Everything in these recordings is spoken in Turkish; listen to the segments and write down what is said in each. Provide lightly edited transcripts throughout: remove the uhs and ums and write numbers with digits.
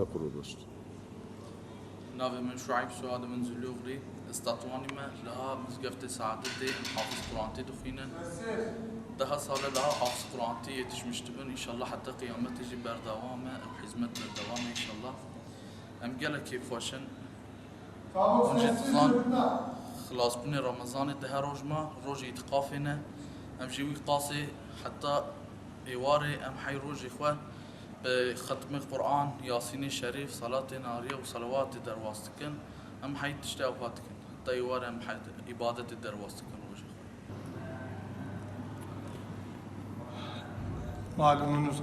kuruluştu. ناوي من شعيب سعاد من زلوغري استطواني ما لها مزقفة سعادتي حافظ قرآنتي دخينا daha sağla daha hafız Kur'an'ı yetişmiştim inşallah hatta kıyamet teci berdavame hizmet berdavame inşallah em gele keyf başın önce tuzan خلاص بني رمضان ده رجما روج يتقافنا ام جيوي قاسي حتى ايواري ام حي روج اخوه ختم القرآن ياسين الشريف صلاة نارية وصلوات درواستكن ام حي تشتاوفاتكن حتى ايواري ام حي عبادة درواستكن روج Malumunuz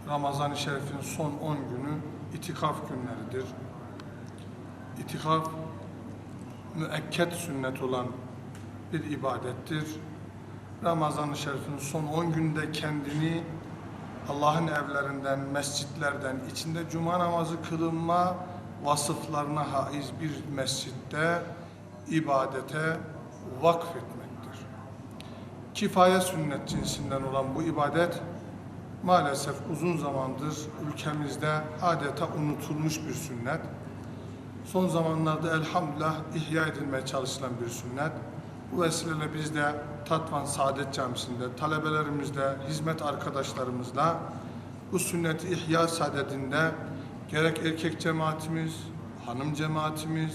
Ramazan-ı Şerif'in son 10 günü itikaf günleridir. İtikaf müekket sünnet olan bir ibadettir. Ramazan-ı Şerif'in son 10 günde kendini Allah'ın evlerinden, mescitlerden, içinde cuma namazı kılınma vasıflarına haiz bir mescitte ibadete vakfetmektir. Kifaya sünnet cinsinden olan bu ibadet maalesef uzun zamandır ülkemizde adeta unutulmuş bir sünnet. Son zamanlarda elhamdülillah ihya edilmeye çalışılan bir sünnet. Bu vesileyle biz de Tatvan Saadet Camisi'nde, talebelerimizle, hizmet arkadaşlarımızla bu sünneti ihya saadetinde gerek erkek cemaatimiz, hanım cemaatimiz,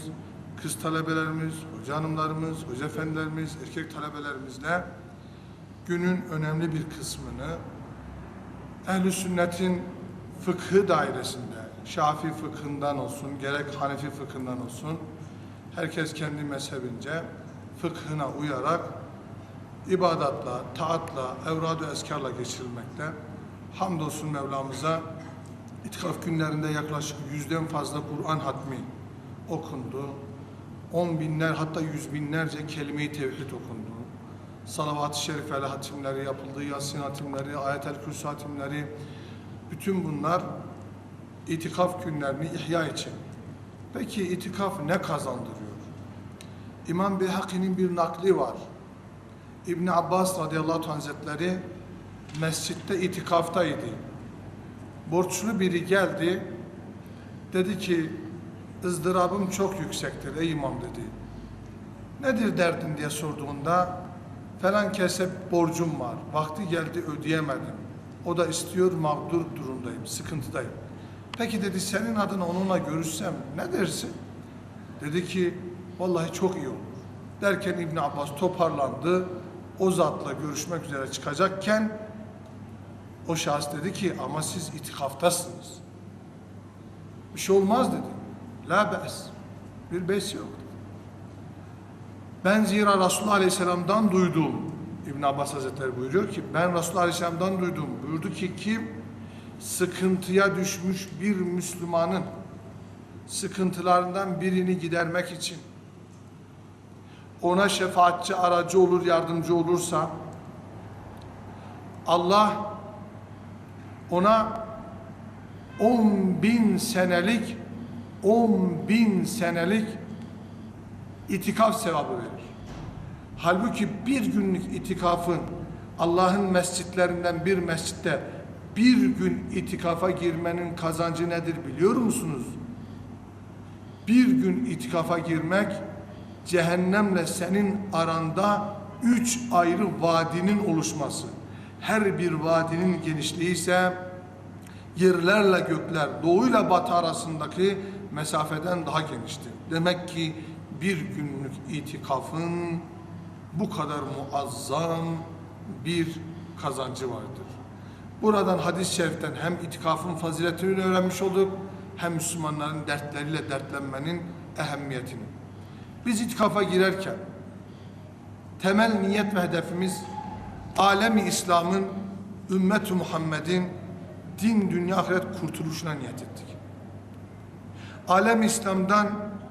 kız talebelerimiz, hoca hanımlarımız, hoca efendilerimiz, erkek talebelerimizle günün önemli bir kısmını ehl-i sünnetin fıkhı dairesinde, Şafii fıkhından olsun, gerek Hanefi fıkhından olsun, herkes kendi mezhebince fıkhına uyarak ibadatla, taatla, evrad-ı eskarla geçirilmekte. Hamdolsun Mevlamıza itikaf günlerinde yaklaşık 100'den fazla Kur'an hatmi okundu. 10 binler hatta 100 binlerce kelime-i tevhid okundu. Salavat-ı şerifeli hatimleri yapıldı, Yasin hatimleri, Ayet-el Kürsü hatimleri, bütün bunlar itikaf günlerini ihya için. Peki itikaf ne kazandırıyor? İmam Beyhaki'nin bir nakli var. İbn Abbas radıyallahu anh hazretleri mescitte itikaftaydı. Borçlu biri geldi, dedi ki ızdırabım çok yüksektir ey imam dedi. Nedir derdin diye sorduğunda falan kesep borcum var, vakti geldi ödeyemedim. O da istiyor, mağdur durumdayım, sıkıntıdayım. Peki dedi senin adına onunla görüşsem ne dersin? Dedi ki vallahi çok iyi olur. Derken İbn Abbas toparlandı. O zatla görüşmek üzere çıkacakken o şahıs dedi ki ama siz itikaftasınız. Bir şey olmaz dedi. La be's. Bir beys yok. Ben zira Resulullah Aleyhisselam'dan duydum. İbn Abbas Hazretleri buyuruyor ki ben Resulullah Aleyhisselam'dan duydum. Buyurdu ki kim sıkıntıya düşmüş bir Müslümanın sıkıntılarından birini gidermek için ona şefaatçi aracı olur, yardımcı olursa Allah ona 10.000 senelik itikaf sevabı verir. Halbuki bir günlük itikafın Allah'ın mescitlerinden bir mescitte bir gün itikafa girmenin kazancı nedir biliyor musunuz? Bir gün itikafa girmek cehennemle senin aranda 3 ayrı vadinin oluşması. Her bir vadinin genişliği ise yerlerle gökler, doğuyla batı arasındaki mesafeden daha geniştir. Demek ki bir günlük itikafın bu kadar muazzam bir kazancı vardır. Buradan hadis-i şeriften hem itikafın faziletini öğrenmiş olduk, hem Müslümanların dertleriyle dertlenmenin ehemmiyetini. Biz itikafa girerken temel niyet ve hedefimiz alemi İslam'ın, ümmet-i Muhammed'in din, dünya, ahiret kurtuluşuna niyet ettik. Alem İslam'dan,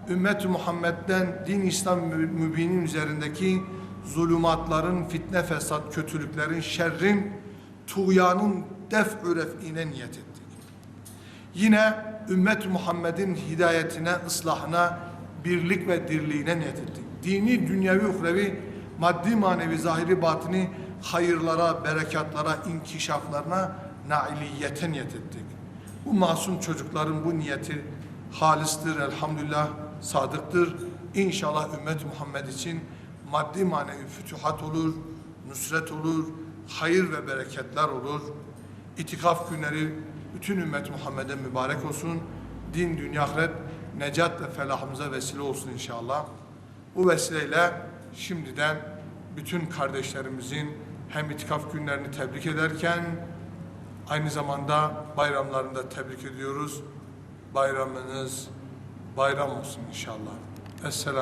ümmet-i Muhammed'den din İslam mübinin üzerindeki zulümatların, fitne, fesat, kötülüklerin, şerrin, tuğyanın def-ü ref'ine niyet ettik. Yine ümmet-i Muhammed'in hidayetine, ıslahına, birlik ve dirliğine niyet ettik. Dini, dünyevi, uhrevi, maddi, manevi, zahiri, batini hayırlara, berekatlara, inkişaflarına, nailiyete niyet ettik. Bu masum çocukların bu niyeti halistir, elhamdülillah sadıktır. İnşallah ümmet Muhammed için maddi manevi fütühat olur, nusret olur, hayır ve bereketler olur. İtikaf günleri bütün ümmet Muhammed'e mübarek olsun. Din, dünya, ahiret, necat ve felahımıza vesile olsun inşallah. Bu vesileyle şimdiden bütün kardeşlerimizin hem itikaf günlerini tebrik ederken aynı zamanda bayramlarını da tebrik ediyoruz. Bayramınız bayram olsun inşallah. Esselamu